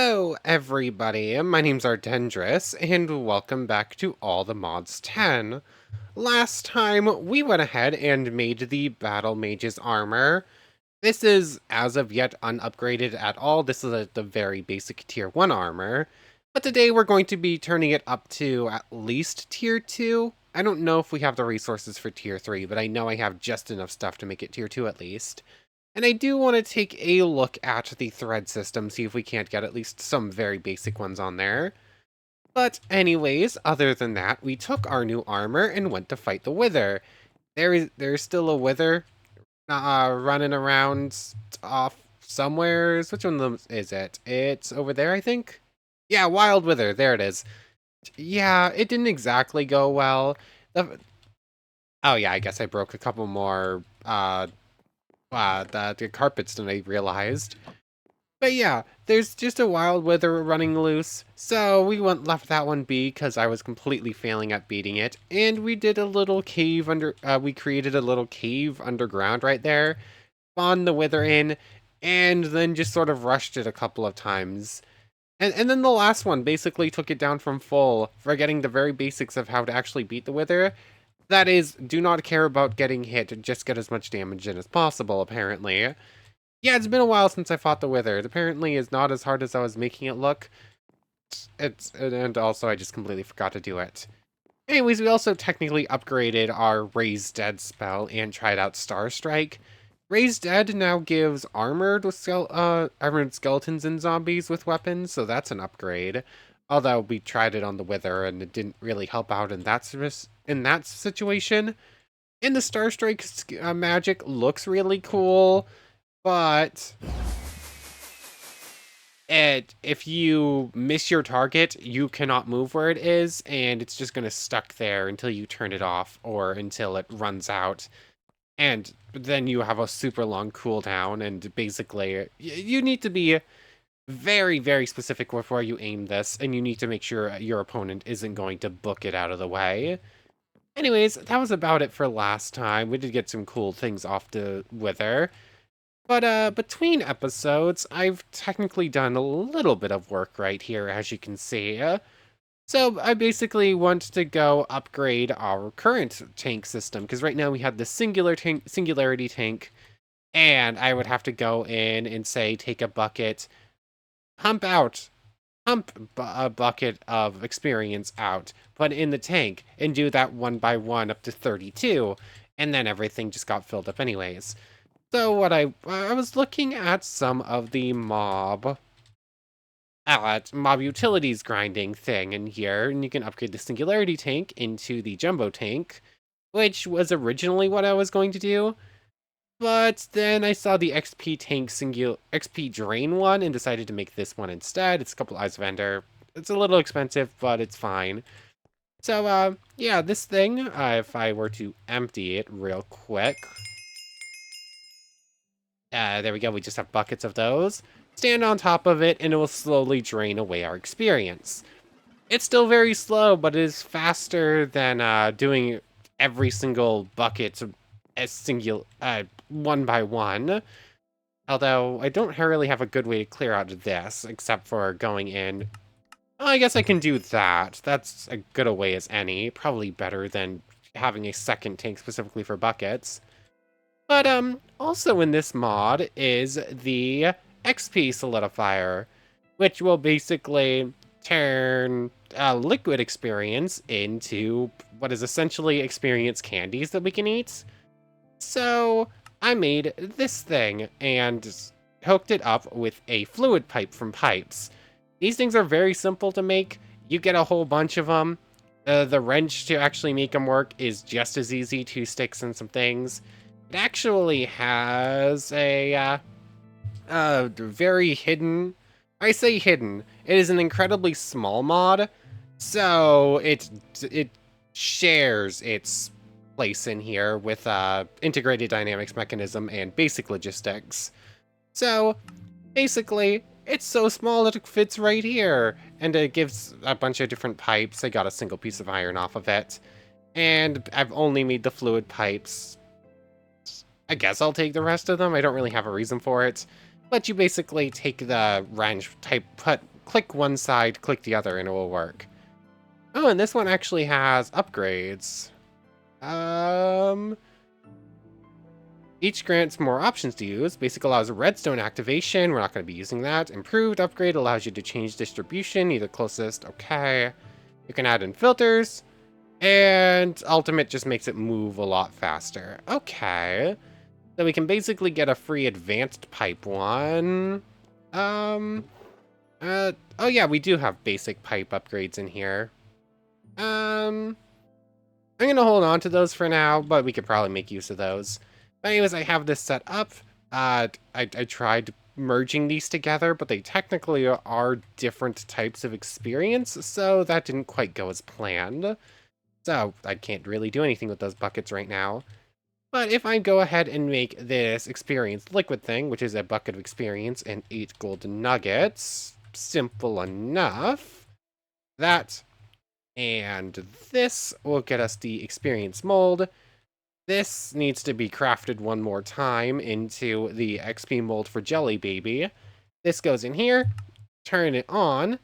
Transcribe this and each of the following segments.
Hello, everybody. My name's Ardendris, and welcome back to All the Mods 10. Last time, we went ahead and made the Battle Mage's armor. This is, as of yet, unupgraded at all. This is the very basic Tier 1 armor. But today, we're going to be turning it up to at least Tier 2. I don't know if we have the resources for Tier 3, but I know I have just enough stuff to make it Tier 2 at least. And I do want to take a look at the thread system, see if we can't get at least some very basic ones on there. But anyways, other than that, we took our new armor and went to fight the Wither. There's still a Wither running around off somewheres. Which one of them is it? It's over there, I think? Yeah, Wild Wither, there it is. Yeah, it didn't exactly go well. Oh yeah, I guess I broke a couple more the carpets than I realized. But yeah, there's just a wild wither running loose, so we left that one be because I was completely failing at beating it, and we did a little cave we created a little cave underground right there, spawned the wither in, and then just sort of rushed it a couple of times. And then the last one basically took it down from full, forgetting the very basics of how to actually beat the wither. That is, do not care about getting hit, just get as much damage in as possible, apparently. Yeah, it's been a while since I fought the Wither. It apparently is not as hard as I was making it look. And also I just completely forgot to do it. Anyways, we also technically upgraded our Raise Dead spell and tried out Star Strike. Raise Dead now gives armored skeletons and zombies with weapons, so that's an upgrade. Although we tried it on the Wither and it didn't really help out in that situation. And the Star Strike magic looks really cool, but if you miss your target, you cannot move where it is, and it's just going to stuck there until you turn it off or until it runs out. And then you have a super long cooldown, and basically, you need to be very, very specific with where you aim this, and you need to make sure your opponent isn't going to book it out of the way. Anyways, that was about it for last time. We did get some cool things off the Wither. But between episodes, I've technically done a little bit of work right here, as you can see. So I basically want to go upgrade our current tank system, because right now we have the singularity tank, and I would have to go in and say, take a bucket, pump a bucket of experience out, put it in the tank, and do that one by one up to 32, and then everything just got filled up anyways. So what I was looking at some of the mob utilities grinding thing in here, and you can upgrade the singularity tank into the jumbo tank, which was originally what I was going to do. But then I saw the XP drain one and decided to make this one instead. It's a couple eyes vendor. It's a little expensive, but it's fine. So yeah, this thing, if I were to empty it real quick. There we go, we just have buckets of those. Stand on top of it, and it will slowly drain away our experience. It's still very slow, but it is faster than doing every single bucket one by one. Although, I don't really have a good way to clear out of this, except for going in. Well, I guess I can do that. That's as good a way as any. Probably better than having a second tank specifically for buckets. But also in this mod is the XP solidifier, which will basically turn liquid experience into what is essentially experience candies that we can eat. So I made this thing and hooked it up with a fluid pipe from Pipes. These things are very simple to make. You get a whole bunch of them. The wrench to actually make them work is just as easy, 2 sticks and some things. It actually has a very hidden, I say hidden, it is an incredibly small mod, so it shares its place in here with integrated dynamics mechanism and basic logistics. So basically, it's so small that it fits right here, and it gives a bunch of different pipes. I got a single piece of iron off of it, and I've only made the fluid pipes. I guess I'll take the rest of them. I don't really have a reason for it. But you basically take the wrench, click one side, click the other, and it will work. Oh, and this one actually has upgrades. Each grants more options to use. Basic allows redstone activation. We're not going to be using that. Improved upgrade allows you to change distribution, either closest. Okay. You can add in filters. And ultimate just makes it move a lot faster. Okay. So we can basically get a free advanced pipe one. Oh yeah, we do have basic pipe upgrades in here. I'm gonna hold on to those for now, but we could probably make use of those. But anyways, I have this set up. I tried merging these together, but they technically are different types of experience, so that didn't quite go as planned. So I can't really do anything with those buckets right now. But if I go ahead and make this experience liquid thing, which is a bucket of experience and 8 golden nuggets, simple enough. That and this will get us the experience mold. This needs to be crafted one more time into the XP mold for Jelly Baby. This goes in here, turn it on,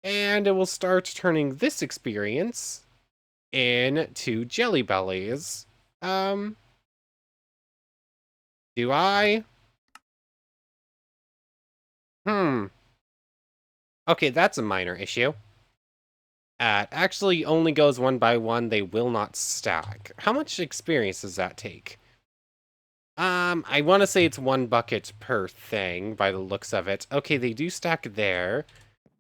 and it will start turning this experience into Jelly Bellies. Do I? Okay, that's a minor issue. It actually only goes one by one. They will not stack. How much experience does that take? I want to say it's 1 bucket per thing by the looks of it. Okay, they do stack there.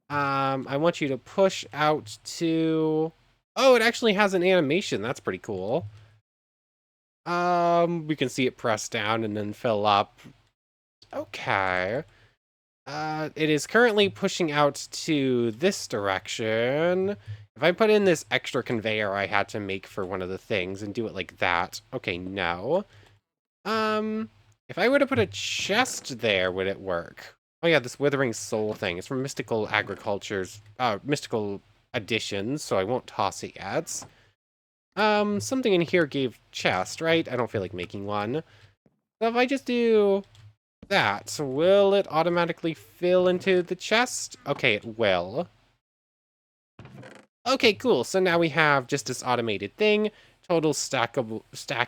I want you to push out to... Oh, it actually has an animation. That's pretty cool. We can see it press down and then fill up. Okay. It is currently pushing out to this direction. If I put in this extra conveyor I had to make for one of the things and do it like that. Okay, no. If I were to put a chest there, would it work? Oh yeah, this Withering Soul thing. It's from Mystical Editions, so I won't toss it yet. Something in here gave chest, right? I don't feel like making one. So if I just do that, will it automatically fill into the chest? Okay, it will. Okay, cool. So now we have just this automated thing. Total stack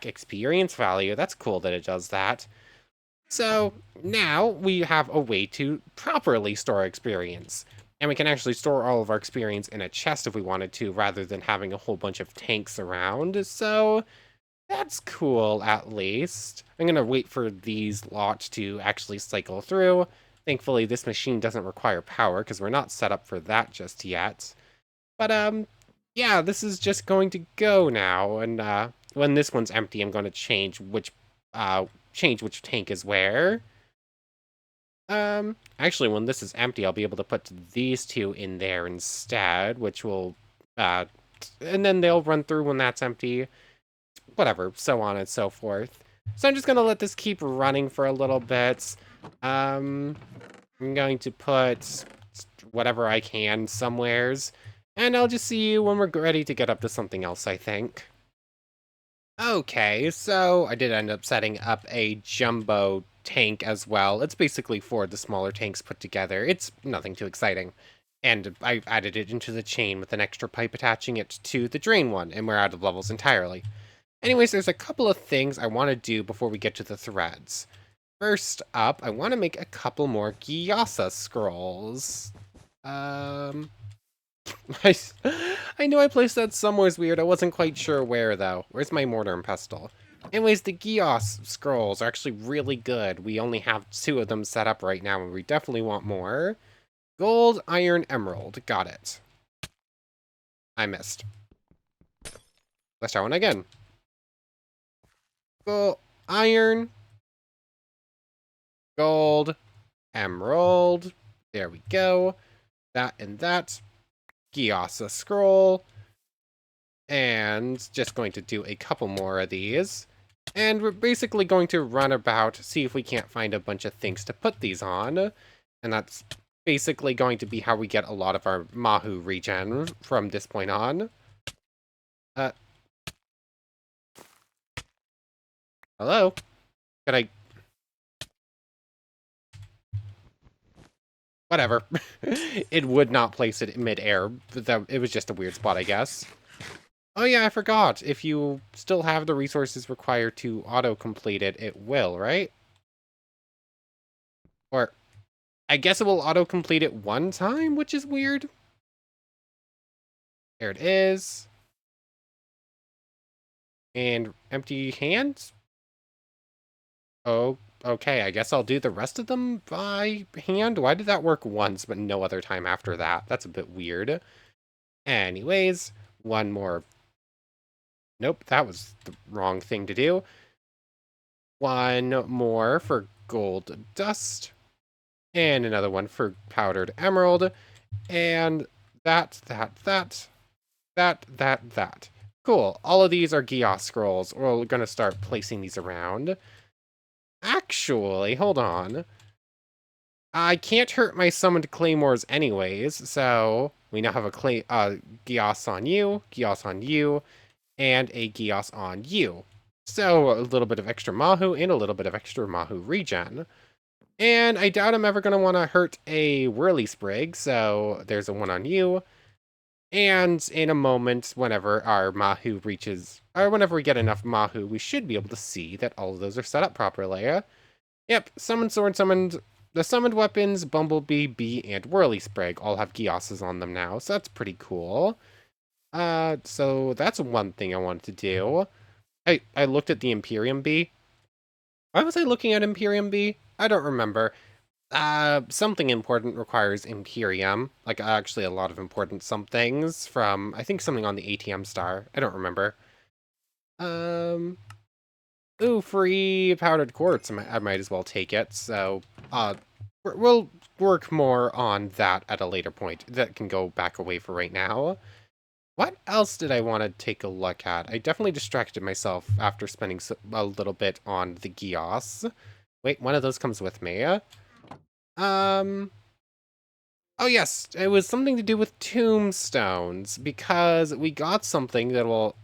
experience value. That's cool that it does that. So now we have a way to properly store experience. And we can actually store all of our experience in a chest if we wanted to, rather than having a whole bunch of tanks around. So that's cool, at least. I'm going to wait for these lots to actually cycle through. Thankfully, this machine doesn't require power, because we're not set up for that just yet. But, yeah, this is just going to go now. And, when this one's empty, I'm going to change which tank is where. Actually, when this is empty, I'll be able to put these two in there instead, which will, and then they'll run through when that's empty. Whatever, so on and so forth. So I'm just gonna let this keep running for a little bit. I'm going to put whatever I can somewheres, and I'll just see you when we're ready to get up to something else, I think. Okay, so I did end up setting up a jumbo tank as well. It's basically 4 of the smaller tanks put together. It's nothing too exciting. And I added it into the chain with an extra pipe attaching it to the drain one, and we're out of levels entirely. Anyways, there's a couple of things I want to do before we get to the threads. First up, I want to make a couple more Gyasa scrolls. I, I knew I placed that somewhere weird. I wasn't quite sure where, though. Where's my mortar and pestle? Anyways, the Gyas scrolls are actually really good. We only have 2 of them set up right now, and we definitely want more. Gold, iron, emerald. Got it. I missed. Let's try one again. Gold, iron, gold, emerald. There we go. That and that. Gyasa scroll. And just going to do a couple more of these. And we're basically going to run about, see if we can't find a bunch of things to put these on. And that's basically going to be how we get a lot of our Mahu regen from this point on. Hello? Could I... Whatever. It would not place it in midair, but it was just a weird spot, I guess. Oh yeah, I forgot. If you still have the resources required to auto-complete it, it will, right? Or, I guess it will auto-complete it one time, which is weird. There it is. And empty hands? Oh, okay, I guess I'll do the rest of them by hand. Why did that work once, but no other time after that? That's a bit weird. Anyways, one more. Nope, that was the wrong thing to do. One more for gold dust. And another one for powdered emerald. And that. Cool. All of these are Geos scrolls. We're going to start placing these around. Actually, hold on. I can't hurt my summoned claymores anyways, so we now have a Geos on you, and a Geos on you. So a little bit of extra Mahu and a little bit of extra Mahu regen. And I doubt I'm ever going to want to hurt a Whirly Sprig, so there's a one on you. And in a moment, whenever our Mahu reaches, or whenever we get enough Mahu, we should be able to see that all of those are set up properly. Yep, summoned sword, the summoned weapons, Bumblebee, Bee, and Whirly Sprig all have Geoses on them now, so that's pretty cool. So that's one thing I wanted to do. I looked at the Imperium Bee. Why was I looking at Imperium Bee? I don't remember. Something important requires Imperium. Like, actually a lot of important somethings from, I think something on the ATM star. I don't remember. Ooh, free powdered quartz. I might as well take it. So, we'll work more on that at a later point. That can go back away for right now. What else did I want to take a look at? I definitely distracted myself after spending a little bit on the Geos. Wait, one of those comes with me. Oh yes, it was something to do with tombstones, because we got something that will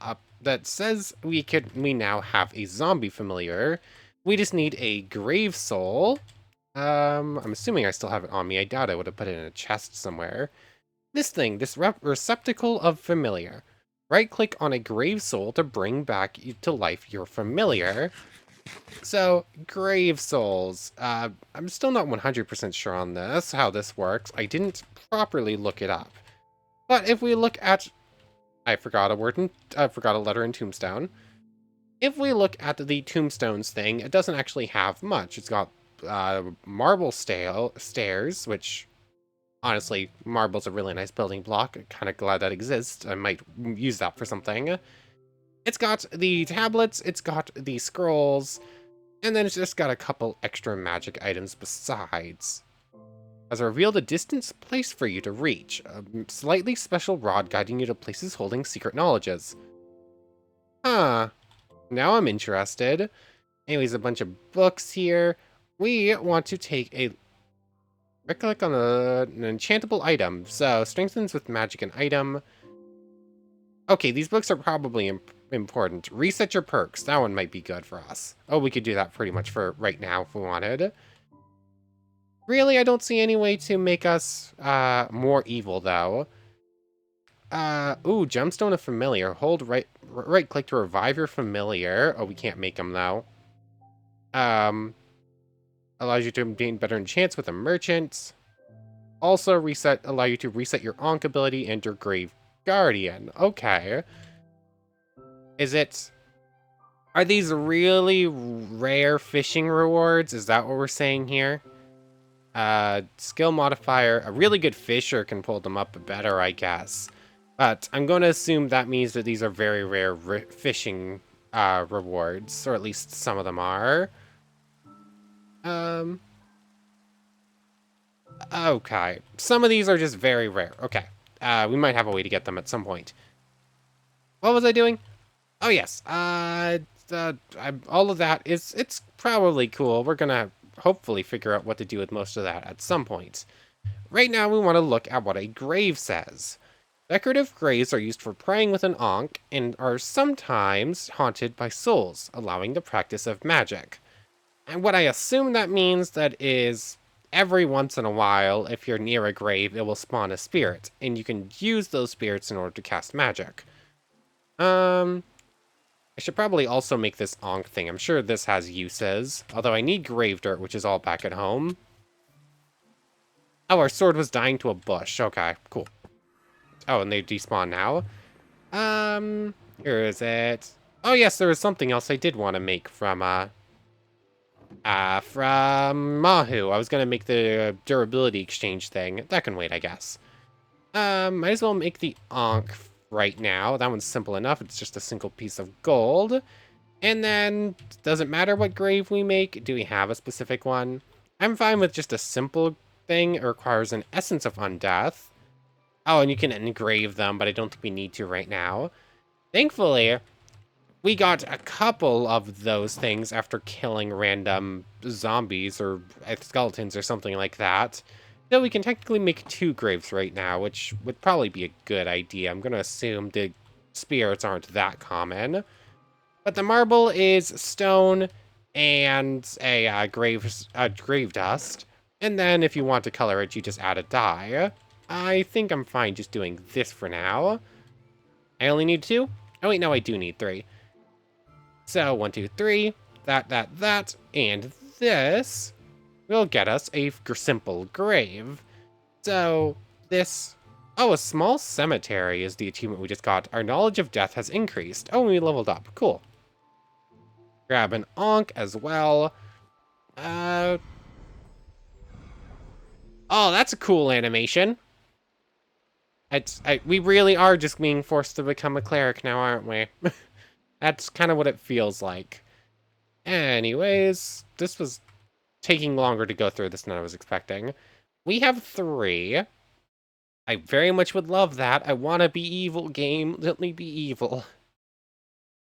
that says we now have a zombie familiar. We just need a grave soul. I'm assuming I still have it on me. I doubt I would have put it in a chest somewhere. This thing, this receptacle of familiar. Right click on a grave soul to bring back to life your familiar. So, grave souls. I'm still not 100% sure on this, how this works. I didn't properly look it up. But if we look at... I forgot a letter in Tombstone. If we look at the Tombstones thing, it doesn't actually have much. It's got marble stairs, which... Honestly, marble's a really nice building block. I'm kind of glad that exists. I might use that for something. It's got the tablets, it's got the scrolls, and then it's just got a couple extra magic items besides. Has revealed a distant place for you to reach, a slightly special rod guiding you to places holding secret knowledges. Huh. Now I'm interested. Anyways, a bunch of books here. We want to take a... Right-click on an enchantable item. So, strengthens with magic an item. Okay, these books are probably important. Reset your perks. That one might be good for us. Oh, we could do that pretty much for right now if we wanted. Really, I don't see any way to make us more evil, though. Ooh, Gemstone of Familiar. Hold right click to revive your familiar. Oh, we can't make them, though. Allows you to obtain better enchants with a merchant. Also, allow you to reset your Ankh ability and your Grave Guardian. Okay. Are these really rare fishing rewards? Is that what we're saying here? Skill modifier. A really good fisher can pull them up better, I guess. But I'm going to assume that means that these are very rare fishing rewards, or at least some of them are. Okay. Some of these are just very rare. Okay. We might have a way to get them at some point. What was I doing? Oh, yes. All of that it's probably cool. We're gonna hopefully figure out what to do with most of that at some point. Right now, we want to look at what a grave says. Decorative graves are used for praying with an ankh and are sometimes haunted by souls, allowing the practice of magic. And what I assume that means that is every once in a while, if you're near a grave, it will spawn a spirit, and you can use those spirits in order to cast magic. I should probably also make this Ankh thing. I'm sure this has uses, although I need grave dirt, which is all back at home. Oh, our sword was dying to a bush. Okay, cool. Oh, and they despawn now. Here is it. Oh yes, there was something else I did want to make from Mahu. I was gonna make the durability exchange thing. That can wait, I guess. Might as well make the Ankh right now. That one's simple enough. It's just a single piece of gold. And then, doesn't matter what grave we make. Do we have a specific one? I'm fine with just a simple thing. It requires an essence of undeath. Oh, and you can engrave them, but I don't think we need to right now. Thankfully, we got a couple of those things after killing random zombies or skeletons or something like that. So we can technically make 2 graves right now, which would probably be a good idea. I'm going to assume the spirits aren't that common. But the marble is stone and a grave dust. And then if you want to color it, you just add a dye. I think I'm fine just doing this for now. I only need 2? Oh wait, no, I do need 3. So 1, 2, 3, that, and this will get us a simple grave. So this, oh, a small cemetery is the achievement we just got. Our knowledge of death has increased. Oh, we leveled up, cool. Grab an Ankh as well. Oh, that's a cool animation. We really are just being forced to become a cleric now, aren't we? That's kind of what it feels like. Anyways, this was taking longer to go through this than I was expecting. We have 3. I very much would love that. I want to be evil, game. Let me be evil.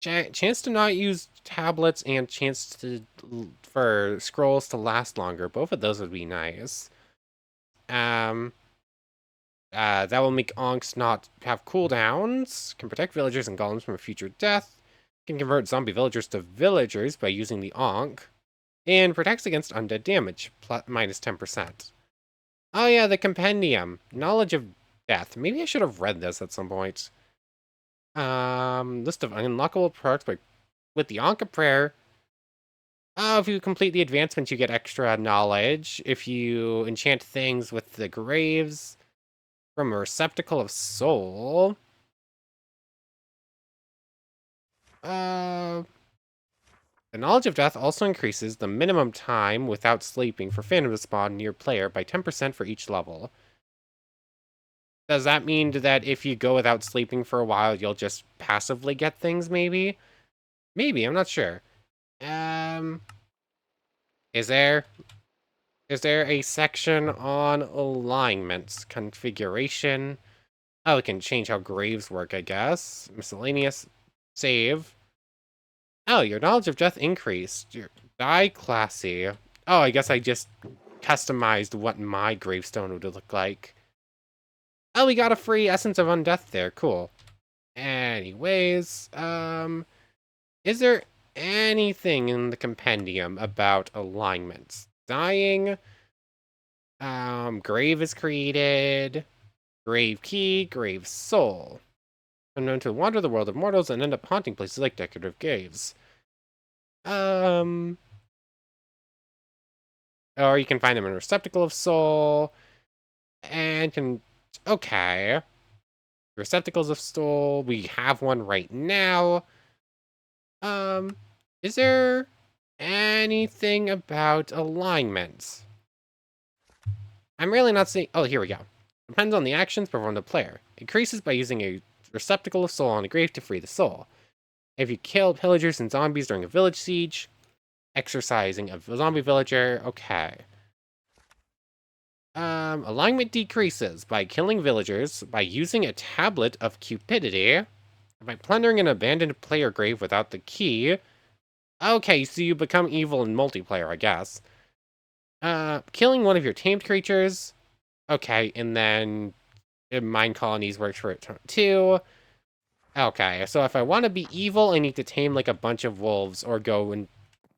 Chance to not use tablets and chance for scrolls to last longer. Both of those would be nice. That will make Ankhs not have cooldowns. Can protect villagers and golems from a future death. Can convert zombie villagers to villagers by using the Ankh. And protects against undead damage, minus 10%. Oh yeah, the compendium. Knowledge of death. Maybe I should have read this at some point. List of unlockable perks with the Ankh of Prayer. Oh, if you complete the advancement, you get extra knowledge. If you enchant things with the graves from a receptacle of soul. The knowledge of death also increases the minimum time without sleeping for phantom to spawn near player by 10% for each level. Does that mean that if you go without sleeping for a while, you'll just passively get things, maybe? Maybe, I'm not sure. Is there a section on alignments? Configuration? Oh, it can change how graves work, I guess. Miscellaneous. Save. Oh, your knowledge of death increased. Your die classy. Oh, I guess I just customized what my gravestone would look like. Oh, we got a free Essence of Undeath there. Cool. Anyways, is there anything in the compendium about alignments? Dying. Grave is created. Grave key, grave soul. I'm known to wander the world of mortals and end up haunting places like decorative graves. Or you can find them in a receptacle of soul. And can... Okay. Receptacles of soul. We have one right now. Is there anything about alignments? I'm really not seeing... Oh, here we go. Depends on the actions performed by the player. Increases by using a receptacle of soul on a grave to free the soul. If you kill pillagers and zombies during a village siege, exorcising a zombie villager. Okay. Alignment decreases by killing villagers, by using a tablet of cupidity, by plundering an abandoned player grave without the key. Okay, so you become evil in multiplayer, I guess. Killing one of your tamed creatures. Okay, and then mine colonies works for it too. Okay, so if I want to be evil, I need to tame like a bunch of wolves or go and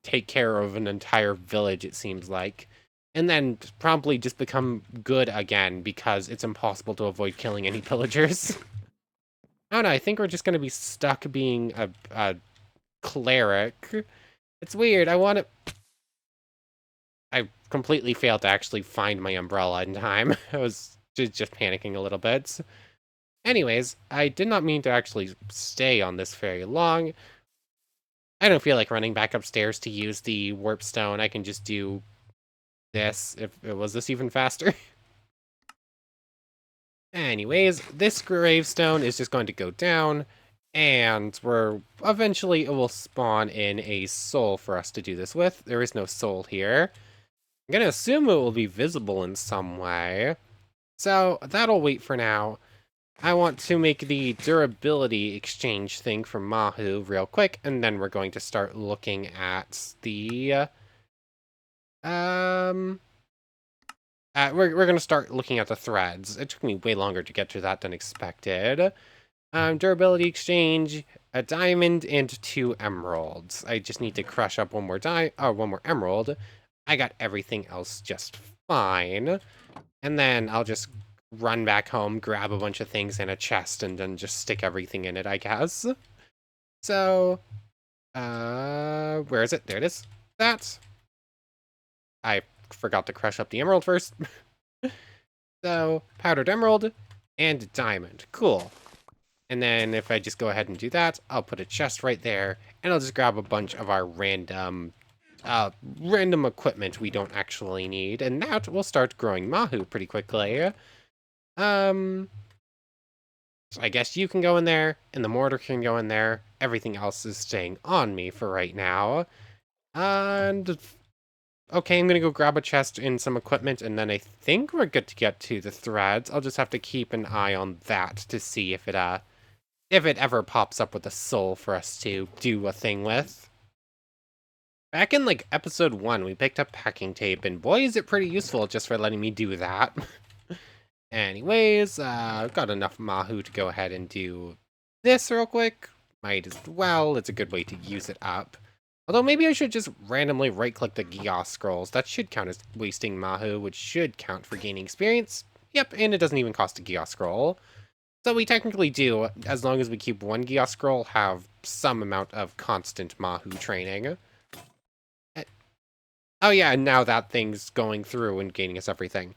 take care of an entire village, it seems like. and then promptly just become good again because it's impossible to avoid killing any pillagers. I don't know, I think we're just gonna be stuck being a cleric. It's weird, I completely failed to actually find my umbrella in time. I was just panicking a little bit. Anyways, I did not mean to actually stay on this very long. I don't feel like running back upstairs to use the warp stone. I can just do this. If it was this even faster. Anyways, this gravestone is just going to go down, and eventually it will spawn in a soul for us to do this with. There is no soul here. I'm gonna assume it will be visible in some way. So that'll wait for now. I want to make the durability exchange thing from Mahu real quick, and then we're going to start looking at the we're going to start looking at the threads. It took me way longer to get to that than expected. Durability exchange, a diamond and 2 emeralds. I just need to crush up one more emerald. I got everything else just fine. And then I'll just run back home, grab a bunch of things in a chest, and then just stick everything in it, I guess. So, where is it? There it is. That. I forgot to crush up the emerald first. So, powdered emerald and diamond. Cool. And then if I just go ahead and do that, I'll put a chest right there, and I'll just grab a bunch of our random equipment we don't actually need, and that will start growing Mahu pretty quickly. So I guess you can go in there, and the mortar can go in there. Everything else is staying on me for right now. And okay, I'm gonna go grab a chest and some equipment, and then I think we're good to get to the threads. I'll just have to keep an eye on that to see if it ever pops up with a soul for us to do a thing with. Back in like episode 1, we picked up packing tape, and boy is it pretty useful just for letting me do that. Anyways, I've got enough Mahu to go ahead and do this real quick. Might as well, it's a good way to use it up. Although maybe I should just randomly right-click the Geos scrolls. That should count as wasting Mahu, which should count for gaining experience. Yep, and it doesn't even cost a Geos scroll. So we technically do, as long as we keep 1 Geos scroll, have some amount of constant Mahu training. Oh yeah, and now that thing's going through and gaining us everything.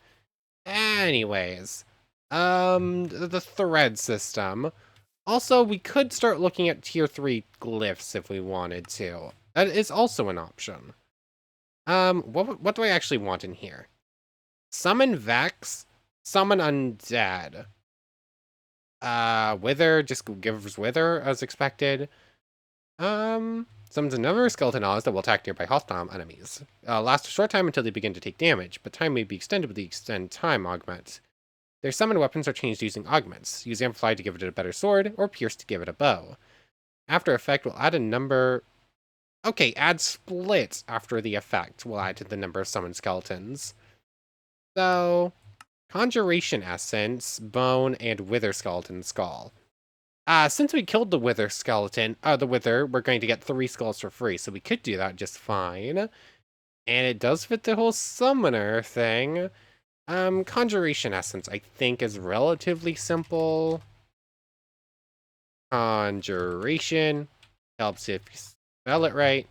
Anyways, the thread system. Also, we could start looking at tier 3 glyphs if we wanted to. That is also an option. What do I actually want in here? Summon Vex, summon Undead. Wither, just gives Wither as expected. Summons another skeleton Oz that will attack nearby hostile enemies. Lasts a short time until they begin to take damage, but time may be extended with the extend time augment. Their summoned weapons are changed using augments. Use Amplify to give it a better sword, or Pierce to give it a bow. After effect will add a number... Okay, add Split after the effect will add to the number of summoned skeletons. So, Conjuration Essence, Bone, and Wither Skeleton Skull. Since we killed the Wither skeleton, the Wither, we're going to get 3 skulls for free, so we could do that just fine. And it does fit the whole summoner thing. Conjuration Essence, I think, is relatively simple. Conjuration helps if you spell it right.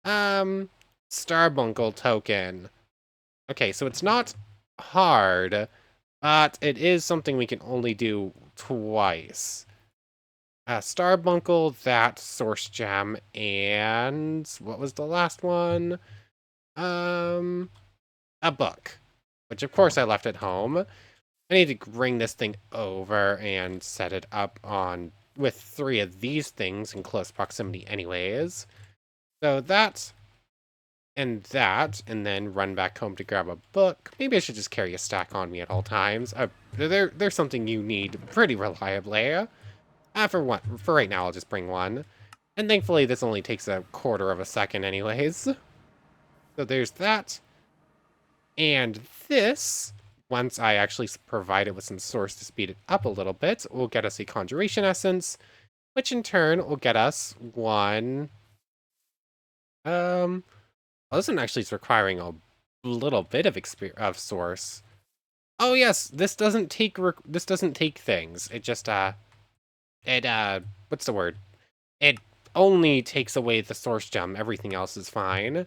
Starbuncle Token. Okay, so it's not hard, but it is something we can only do twice. Starbuncle, that source gem, and what was the last one? A book, which of course I left at home. I need to bring this thing over and set it up on with 3 of these things in close proximity anyways. So that, and then run back home to grab a book. Maybe I should just carry a stack on me at all times. There's something you need pretty reliably. For right now, I'll just bring 1. And thankfully, this only takes a quarter of a second anyways. So there's that. And this, once I actually provide it with some source to speed it up a little bit, will get us a Conjuration Essence, which in turn will get us 1... Well, this one actually is requiring a little bit of source. Oh yes, this doesn't take things. It just what's the word? It only takes away the source gem. Everything else is fine.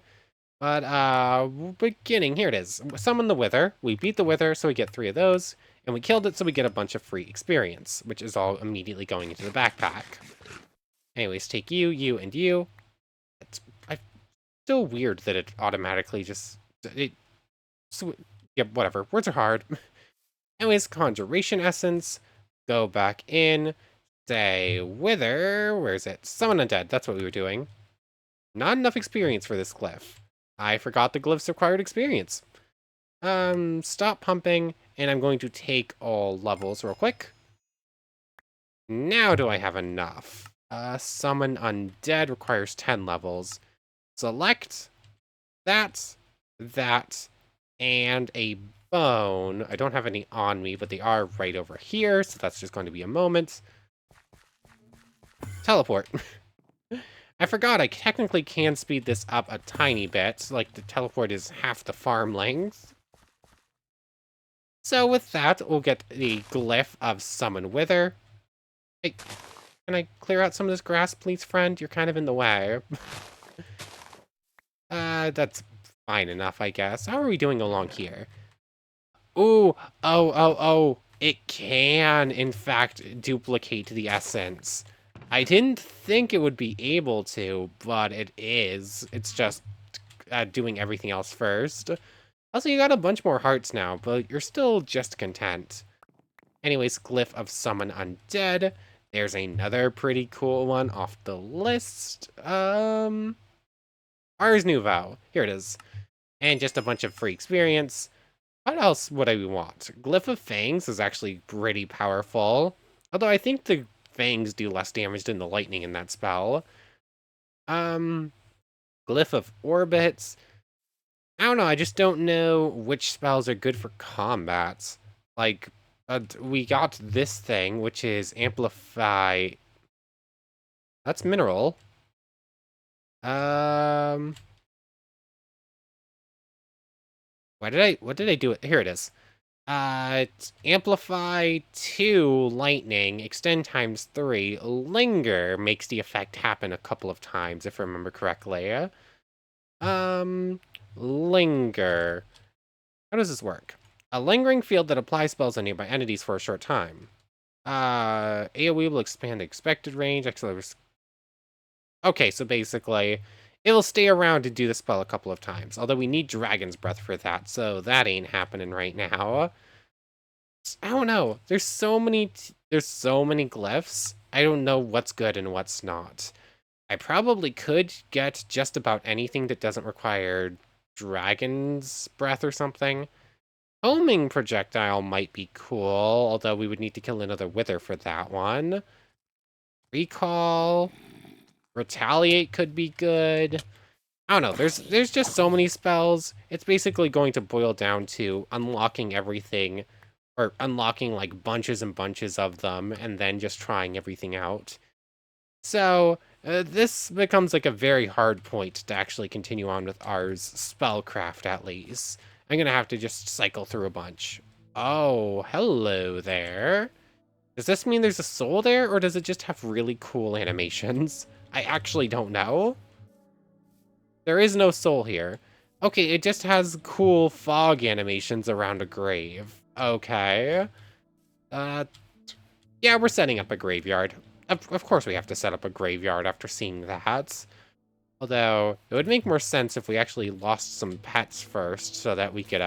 But beginning, here it is. Summon the Wither. We beat the Wither, so we get 3 of those, and we killed it, so we get a bunch of free experience, which is all immediately going into the backpack. Anyways, take you, you, and you. It's still weird that it automatically just yeah, whatever. Words are hard. Anyways, Conjuration Essence. Go back in. Say Wither. Where is it? Summon Undead. That's what we were doing. Not enough experience for this glyph. I forgot the glyphs required experience. Stop pumping, and I'm going to take all levels real quick. Now do I have enough? Summon Undead requires 10 levels. Select that, and a bone. I don't have any on me, but they are right over here, so that's just going to be a moment. Teleport. I forgot I technically can speed this up a tiny bit, like the teleport is half the farm length. So with that, we'll get the glyph of Summon Wither. Hey, can I clear out some of this grass, please, friend? You're kind of in the way. That's fine enough, I guess. How are we doing along here? Ooh, oh. It can, in fact, duplicate the essence. I didn't think it would be able to, but it is. It's just doing everything else first. Also, you got a bunch more hearts now, but you're still just content. Anyways, Glyph of Summon Undead. There's another pretty cool one off the list. Ars Nouveau. Here it is. And just a bunch of free experience. What else would I want? Glyph of Fangs is actually pretty powerful. Although I think the Fangs do less damage than the lightning in that spell. Glyph of Orbits. I don't know, I just don't know which spells are good for combat. Like, we got this thing, which is Amplify. That's Mineral. What did I do? Here it is. It's Amplify 2 Lightning, Extend times 3, Linger makes the effect happen a couple of times, if I remember correctly. Linger. How does this work? A lingering field that applies spells on nearby entities for a short time. AoE will expand the expected range. Okay, so basically, it'll stay around to do the spell a couple of times. Although we need Dragon's Breath for that, so that ain't happening right now. I don't know. There's so many glyphs. I don't know what's good and what's not. I probably could get just about anything that doesn't require Dragon's Breath or something. Homing projectile might be cool, although we would need to kill another Wither for that one. Recall. Retaliate could be good. I don't know, there's just so many spells. It's basically going to boil down to unlocking everything, or unlocking like bunches and bunches of them, and then just trying everything out. So, this becomes like a very hard point to actually continue on with Ars Spellcraft, at least. I'm gonna have to just cycle through a bunch. Oh, hello there. Does this mean there's a soul there, or does it just have really cool animations? I actually don't know. There is no soul here. Okay, it just has cool fog animations around a grave. Okay. Yeah, we're setting up a graveyard. Of course we have to set up a graveyard after seeing that. Although, it would make more sense if we actually lost some pets first, so that we could,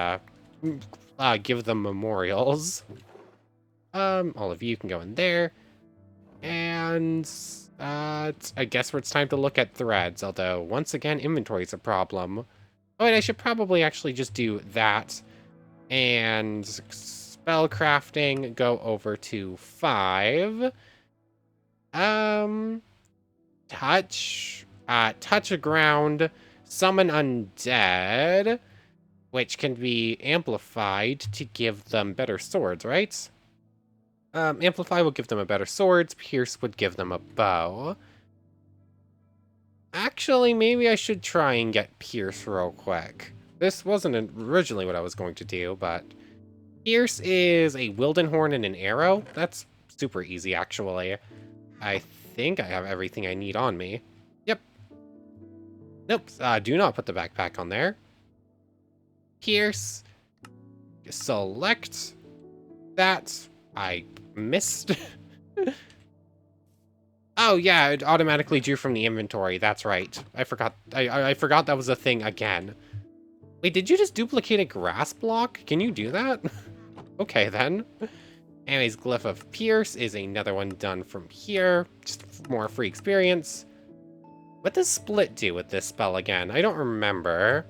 give them memorials. All of you can go in there. And, I guess it's time to look at threads, although, once again, inventory is a problem. Oh, wait, I should probably actually just do that. And spell crafting, go over to 5. Touch a ground, summon undead, which can be amplified to give them better swords, right? Amplify will give them a better swords, pierce would give them a bow. Actually, maybe I should try and get pierce real quick. This wasn't originally what I was going to do, but Pierce is a Wildenhorn and an arrow. That's super easy, actually. I think I have everything I need on me. Yep. Nope. Do not put the backpack on there. Pierce. Select that. I missed. Oh yeah, it automatically drew from the inventory. That's right. I forgot. I forgot that was a thing again. Wait, did you just duplicate a grass block? Can you do that? Okay then. Anyways, Glyph of Pierce is another one done from here. Just more free experience. What does Split do with this spell again? I don't remember.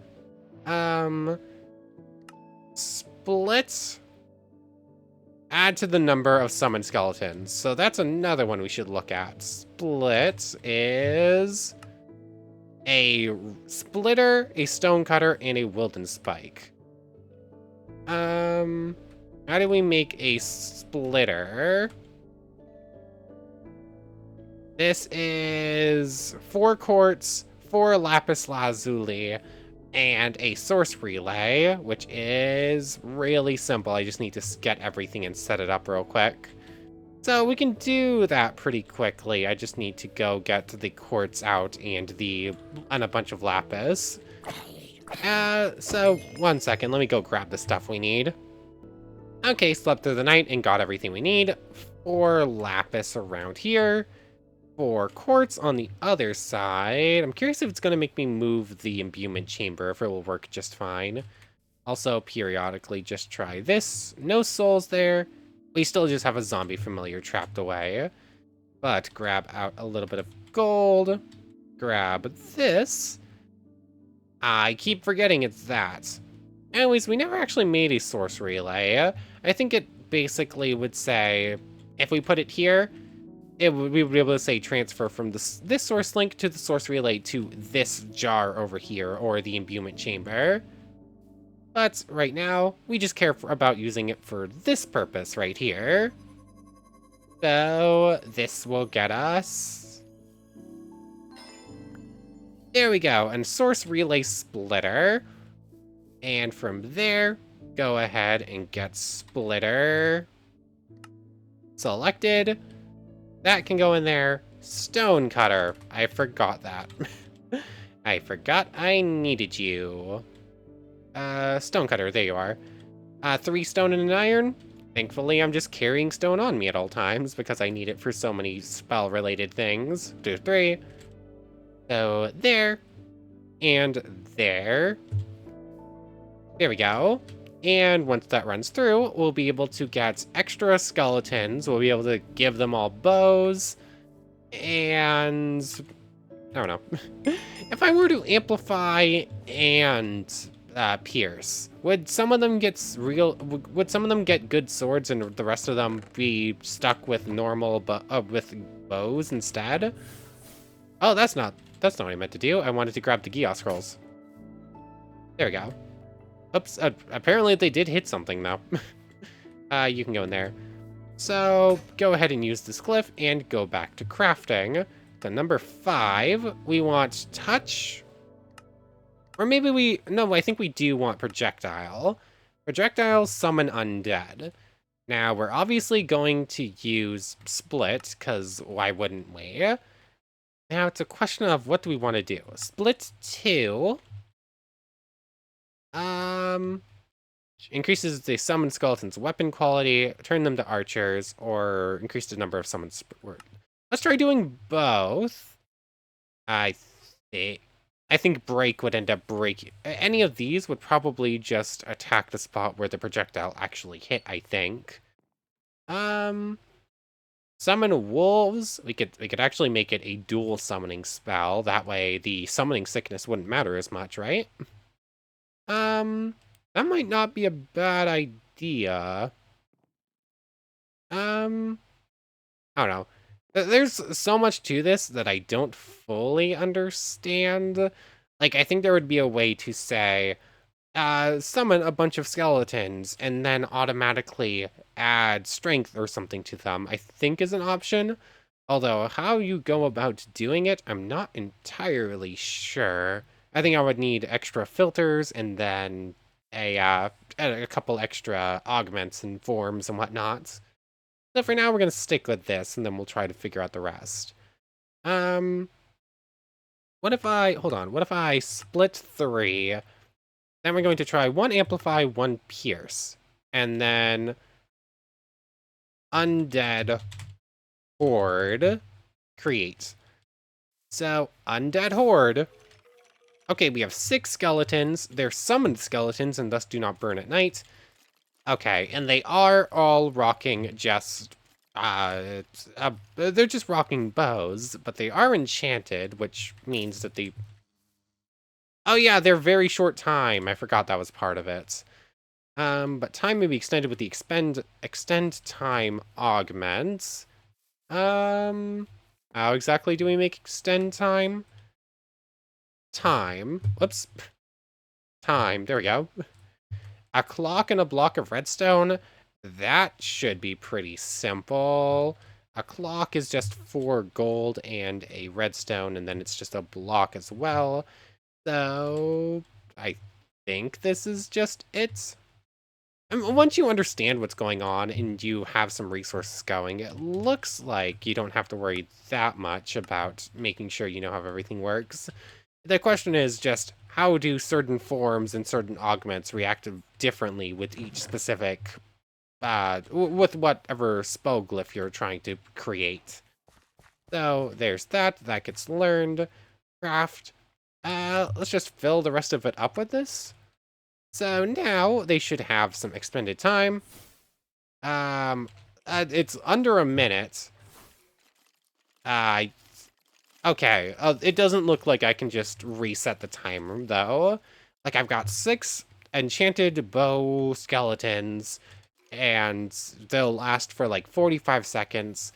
Split. Add to the number of summoned skeletons. So that's another one we should look at. Split is a splitter, a stonecutter, and a wilden spike. How do we make a splitter? This is 4 quartz, 4 lapis lazuli, and a source relay, which is really simple. I just need to get everything and set it up real quick. So we can do that pretty quickly. I just need to go get the quartz out and a bunch of lapis. So 1 second, let me go grab the stuff we need. Okay, slept through the night and got everything we need. 4 lapis around here. 4 quartz on the other side. I'm curious if it's going to make me move the imbuement chamber, if it will work just fine. Also, periodically just try this. No souls there. We still just have a zombie familiar trapped away. But grab out a little bit of gold. Grab this. I keep forgetting it's that. Anyways, we never actually made a source relay. I think it basically would say, if we put it here, we would be able to say transfer from this source link to the source relay to this jar over here, or the imbuement chamber. But right now, we just care about using it for this purpose right here. So this will get us... There we go, and source relay splitter. And from there, go ahead and get splitter selected. That can go in there. Stone cutter. I forgot that. I forgot I needed you. Stone cutter, there you are. 3 stone and an iron. Thankfully, I'm just carrying stone on me at all times because I need it for so many spell-related things. 2, 3. So, there. And there. There we go. And once that runs through, we'll be able to get extra skeletons. We'll be able to give them all bows. And... I don't know. If I were to amplify and pierce, would some of them get would some of them get good swords and the rest of them be stuck with normal with bows instead? Oh, that's not what I meant to do. I wanted to grab the Geos scrolls. There we go. Oops, apparently they did hit something, though. You can go in there. So, go ahead and use this glyph and go back to crafting. The number 5, we want touch. Or maybe no, I think we do want projectile. Projectile summon undead. Now, we're obviously going to use split, because why wouldn't we? Now, it's a question of what do we want to do? Split 2... increases the summoned skeleton's weapon quality, turn them to archers, or increase the number of summoned... Let's try doing both. I think break would end up breaking. Any of these would probably just attack the spot where the projectile actually hit, I think. Summon wolves. We could actually make it a dual summoning spell. That way the summoning sickness wouldn't matter as much, right? That might not be a bad idea. I don't know. There's so much to this that I don't fully understand. Like, I think there would be a way to say, summon a bunch of skeletons and then automatically add strength or something to them, I think is an option. Although, how you go about doing it, I'm not entirely sure. I think I would need extra filters and then a couple extra augments and forms and whatnot. So for now, we're going to stick with this, and then we'll try to figure out the rest. What if I split 3? Then we're going to try 1 amplify, 1 pierce. And then Undead Horde create. So, Undead Horde. Okay, we have 6 skeletons. They're summoned skeletons and thus do not burn at night. Okay, and they are all rocking just... they're just rocking bows, but they are enchanted, which means that they... Oh yeah, they're very short time. I forgot that was part of it. But time may be extended with the extend time augments. How exactly do we make extend time? Whoops. Time, there we go. A clock and a block of redstone. That should be pretty simple. A clock is just 4 gold and a redstone, and then it's just a block as well. So, I think this is just it. And once you understand what's going on and you have some resources going, it looks like you don't have to worry that much about making sure you know how everything works. The question is just, how do certain forms and certain augments react differently with each specific, with whatever spell-glyph you're trying to create. So there's that gets learned. Craft. Let's just fill the rest of it up with this. So now they should have some expended time. It's under a minute. Okay, it doesn't look like I can just reset the timer, though. Like, I've got 6 enchanted bow skeletons, and they'll last for, like, 45 seconds.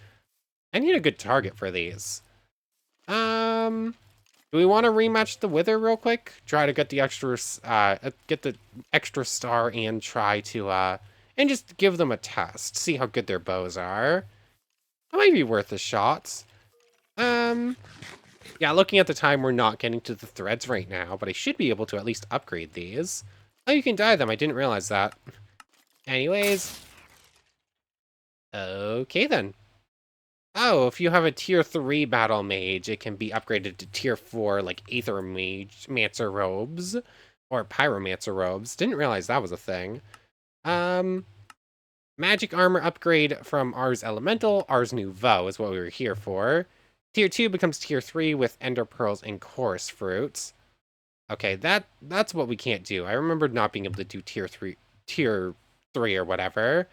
I need a good target for these. Do we want to rematch the Wither real quick? Try to get the extra star and try to, and just give them a test. See how good their bows are. That might be worth a shot. Yeah, looking at the time, we're not getting to the threads right now, but I should be able to at least upgrade these. Oh, you can dye them. I didn't realize that. Anyways. Okay, then. Oh, if you have a tier 3 battle mage, it can be upgraded to tier 4, like Aether Mage, Mancer robes, or Pyromancer robes. Didn't realize that was a thing. Magic armor upgrade from Ars Elemental. Ars Nouveau is what we were here for. Tier 2 becomes tier 3 with ender pearls and chorus fruits. Okay, that's what we can't do. I remember not being able to do tier 3 or whatever.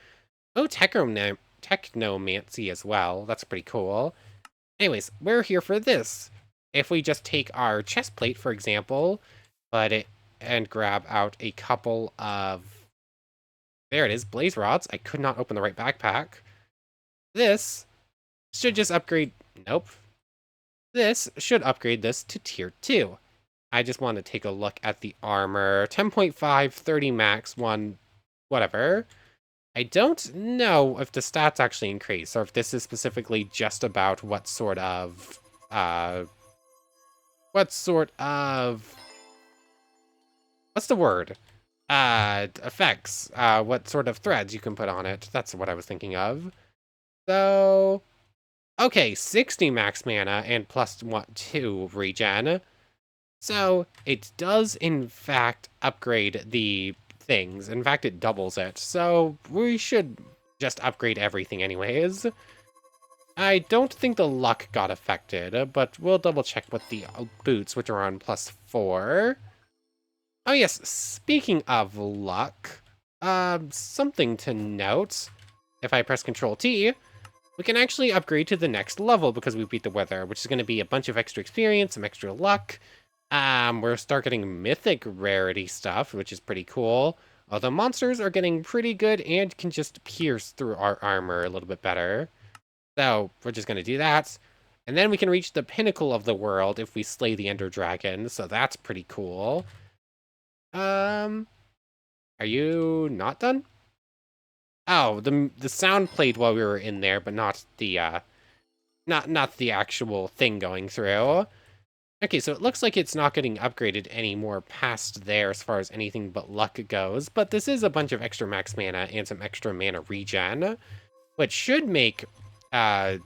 Oh, technomancy as well. That's pretty cool. Anyways, we're here for this. If we just take our chest plate, for example, and grab out a couple of... There it is, blaze rods. I could not open the right backpack. This should just upgrade... Nope. This should upgrade this to tier 2. I just want to take a look at the armor. 10.5, 30 max, 1, whatever. I don't know if the stats actually increase, or if this is specifically just about what sort of, what's the word? Effects, what sort of threads you can put on it. That's what I was thinking of. So, okay, 60 max mana and plus 2 regen. So, it does, in fact, upgrade the things. In fact, it doubles it. So, we should just upgrade everything anyways. I don't think the luck got affected, but we'll double check with the boots, which are on plus 4. Oh yes, speaking of luck, something to note. If I press Control T, we can actually upgrade to the next level because we beat the Wither, which is going to be a bunch of extra experience, some extra luck. We'll start getting mythic rarity stuff, which is pretty cool. Although monsters are getting pretty good and can just pierce through our armor a little bit better. So, we're just going to do that. And then we can reach the pinnacle of the world if we slay the Ender Dragon, so that's pretty cool. Are you not done? Oh, the sound played while we were in there, but not the, not the actual thing going through. Okay, so it looks like it's not getting upgraded anymore past there as far as anything but luck goes, but this is a bunch of extra max mana and some extra mana regen, which should make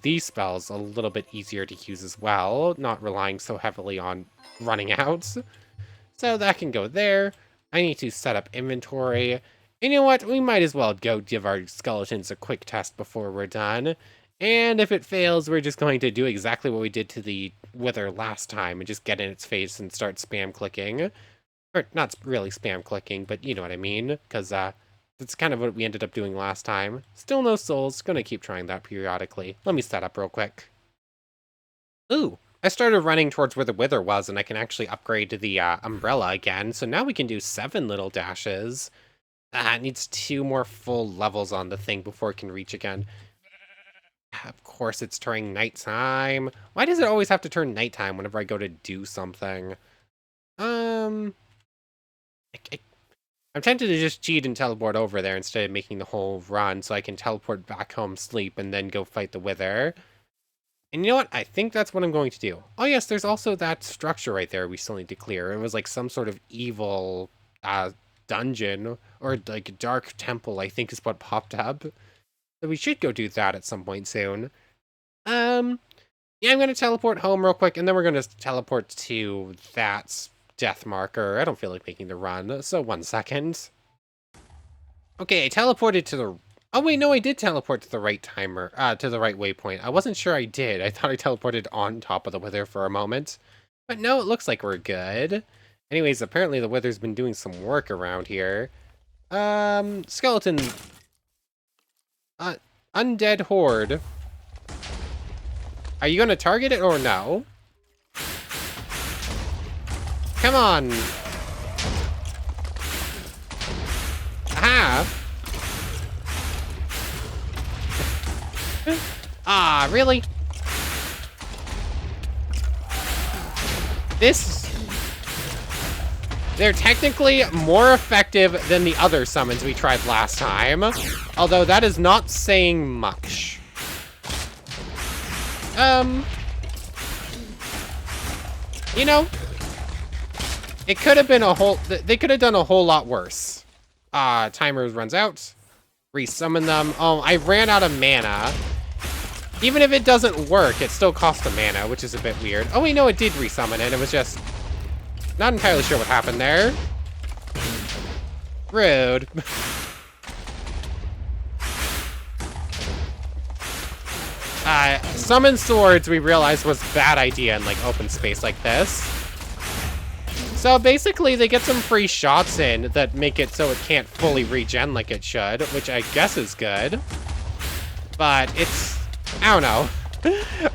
these spells a little bit easier to use as well, not relying so heavily on running out. So that can go there. I need to set up inventory. And you know what? We might as well go give our skeletons a quick test before we're done. And if it fails, we're just going to do exactly what we did to the Wither last time and just get in its face and start spam clicking. Or not really spam clicking, but you know what I mean. Because that's kind of what we ended up doing last time. Still no souls. Gonna keep trying that periodically. Let me set up real quick. Ooh, I started running towards where the Wither was, and I can actually upgrade to the umbrella again. So now we can do 7 little dashes. It needs 2 more full levels on the thing before it can reach again. Of course, it's turning nighttime. Why does it always have to turn nighttime whenever I go to do something? I'm tempted to just cheat and teleport over there instead of making the whole run so I can teleport back home, sleep, and then go fight the Wither. And you know what? I think that's what I'm going to do. Oh yes, there's also that structure right there we still need to clear. It was like some sort of evil dungeon or like a dark temple, I think is what popped up. So we should go do that at some point soon. Yeah, I'm going to teleport home real quick, and then we're going to teleport to that death marker. I don't feel like making the run, so 1 second. Okay, I teleported to the... Oh wait, no, I did teleport to the right timer, to the right waypoint. I wasn't sure I did. I thought I teleported on top of the Wither for a moment. But no, it looks like we're good. Anyways, apparently the Wither's been doing some work around here. Skeleton... Undead Horde. Are you gonna target it or no? Come on! Aha! Ah, really? They're technically more effective than the other summons we tried last time. Although that is not saying much. You know, it could have been they could have done a whole lot worse. Timer runs out. Resummon them. Oh, I ran out of mana. Even if it doesn't work, it still costs a mana, which is a bit weird. Oh, wait, no, it did resummon it. It was just... Not entirely sure what happened there. Rude. Summon swords we realized was a bad idea in like open space like this. So basically they get some free shots in that make it so it can't fully regen like it should, which I guess is good. But it's, I don't know.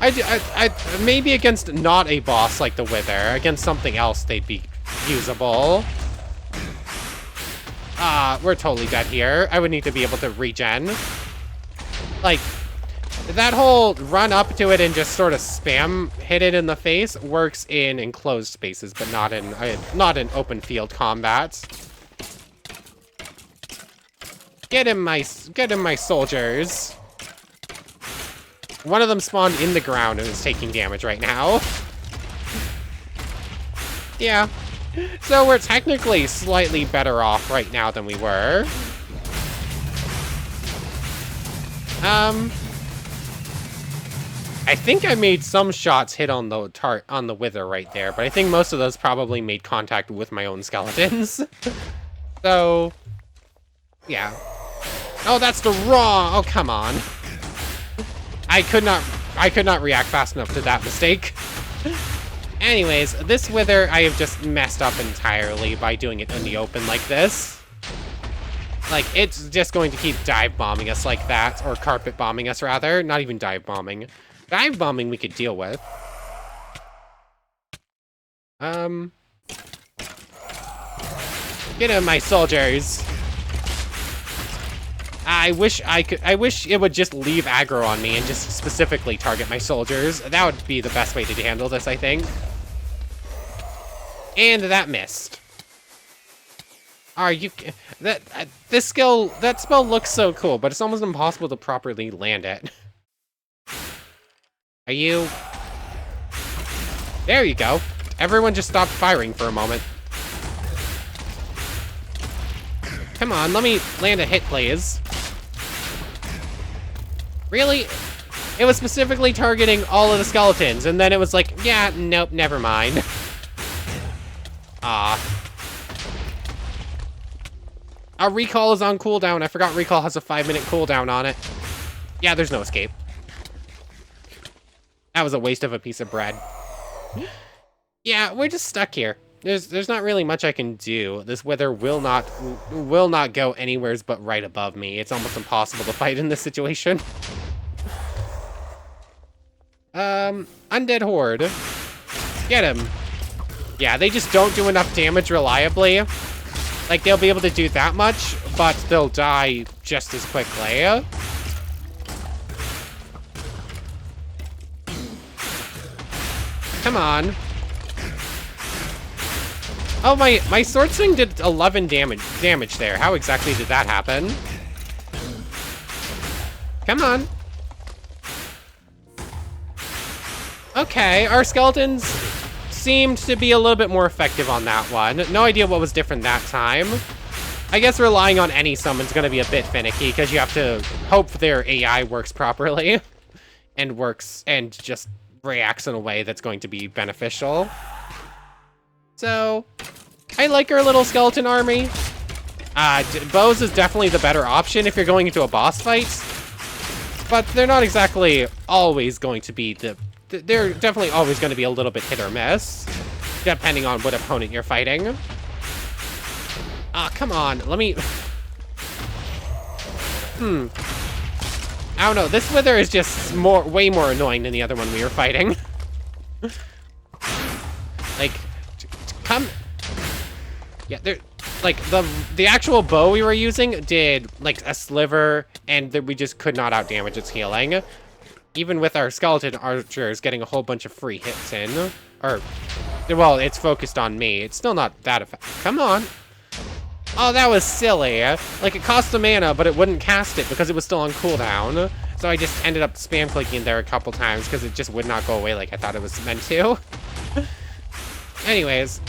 I maybe against not a boss like the Wither, against something else they'd be usable. We're totally dead here. I would need to be able to regen. Like, that whole run up to it and just sort of spam hit it in the face works in enclosed spaces, but not in open field combat. Get him, my soldiers. One of them spawned in the ground and is taking damage right now. Yeah. So we're technically slightly better off right now than we were. I think I made some shots hit on the Wither right there, but I think most of those probably made contact with my own skeletons. So, yeah. Oh, that's the wrong. Oh, come on. I could not react fast enough to that mistake. Anyways, this Wither I have just messed up entirely by doing it in the open like this. Like, it's just going to keep dive bombing us like that, or carpet bombing us rather. Not even dive bombing. Dive bombing we could deal with. Get him, my soldiers. I wish it would just leave aggro on me and just specifically target my soldiers. That would be the best way to handle this, I think. And that missed. That spell looks so cool, but it's almost impossible to properly land it. Are you? There you go. Everyone just stopped firing for a moment. Come on, let me land a hit, please. Really? It was specifically targeting all of the skeletons, and then it was like, yeah, nope, never mind. Ah. Our recall is on cooldown. I forgot recall has a 5-minute cooldown on it. Yeah, there's no escape. That was a waste of a piece of bread. Yeah, we're just stuck here. There's not really much I can do. This wither will not go anywhere but right above me. It's almost impossible to fight in this situation. Undead horde. Get him. Yeah, they just don't do enough damage reliably. Like, they'll be able to do that much, but they'll die just as quickly. Come on. Oh, my sword swing did 11 damage there. How exactly did that happen? Come on. Okay, our skeletons seemed to be a little bit more effective on that one. No idea what was different that time. I guess relying on any summon's gonna be a bit finicky because you have to hope their AI works properly and just reacts in a way that's going to be beneficial. So, I like our little skeleton army. Bows is definitely the better option if you're going into a boss fight, but they're not exactly always going to be they're definitely always going to be a little bit hit or miss, depending on what opponent you're fighting. Come on, let me... I don't know, this wither is just way more annoying than the other one we were fighting. Like, come... Yeah, like, the actual bow we were using did, like, a sliver, and we just could not outdamage its healing. Even with our skeleton archers getting a whole bunch of free hits in. Or, well, it's focused on me. It's still not that effective. Come on. Oh, that was silly. Like, it cost the mana, but it wouldn't cast it because it was still on cooldown. So I just ended up spam clicking there a couple times because it just would not go away like I thought it was meant to. Anyways.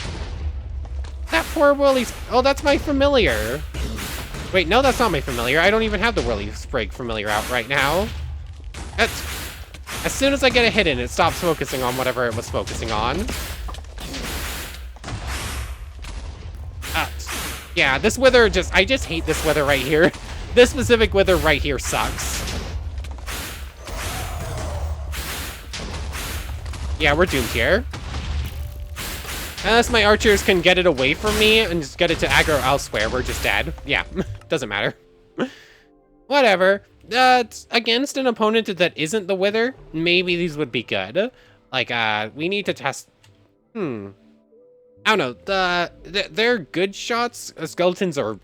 That poor Willy... Oh, that's my familiar. Wait, no, that's not my familiar. I don't even have the Willy Sprig familiar out right now. As soon as I get a hit in, it stops focusing on whatever it was focusing on. Yeah, this wither I just hate this wither right here. This specific wither right here sucks. Yeah, we're doomed here. Unless my archers can get it away from me and just get it to aggro elsewhere, we're just dead. Yeah, doesn't matter. Whatever. Against an opponent that isn't the wither, maybe these would be good. Like, we need to test... I don't know. They're good shots. Skeletons are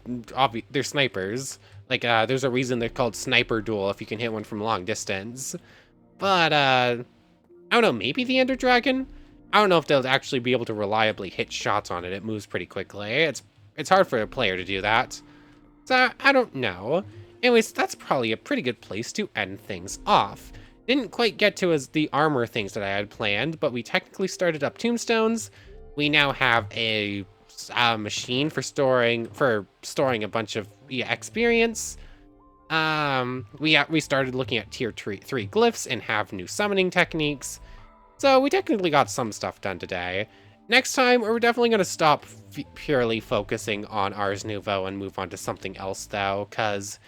they're snipers. Like, there's a reason they're called sniper duel if you can hit one from long distance. But, I don't know, maybe the Ender Dragon? I don't know if they'll actually be able to reliably hit shots on it. It moves pretty quickly. It's hard for a player to do that. So, I don't know. Anyways, that's probably a pretty good place to end things off. Didn't quite get to the armor things that I had planned, but we technically started up tombstones. We now have a machine for storing a bunch of experience. We started looking at tier 3 glyphs and have new summoning techniques. So we technically got some stuff done today. Next time, we're definitely going to stop purely focusing on Ars Nouveau and move on to something else, though, because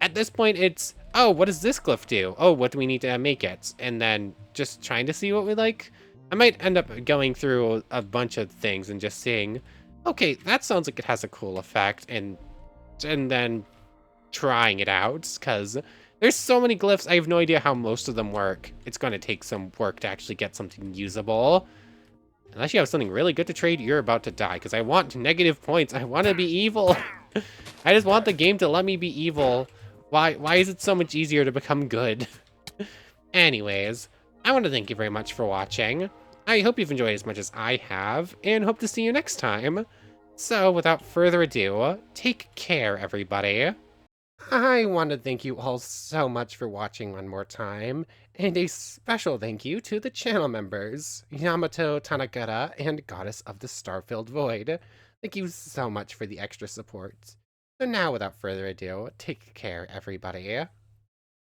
at this point, it's, oh, what does this glyph do? Oh, what do we need to make it? And then just trying to see what we like. I might end up going through a bunch of things and just seeing, okay, that sounds like it has a cool effect, and then trying it out, because there's so many glyphs, I have no idea how most of them work. It's going to take some work to actually get something usable. Unless you have something really good to trade, you're about to die, because I want negative points. I want to be evil. I just want the game to let me be evil. Why is it so much easier to become good? Anyways, I want to thank you very much for watching. I hope you've enjoyed as much as I have, and hope to see you next time. So, without further ado, take care, everybody. I want to thank you all so much for watching one more time, and a special thank you to the channel members, Yamato Tanagata and Goddess of the Star-Filled Void. Thank you so much for the extra support. So now, without further ado, take care, everybody.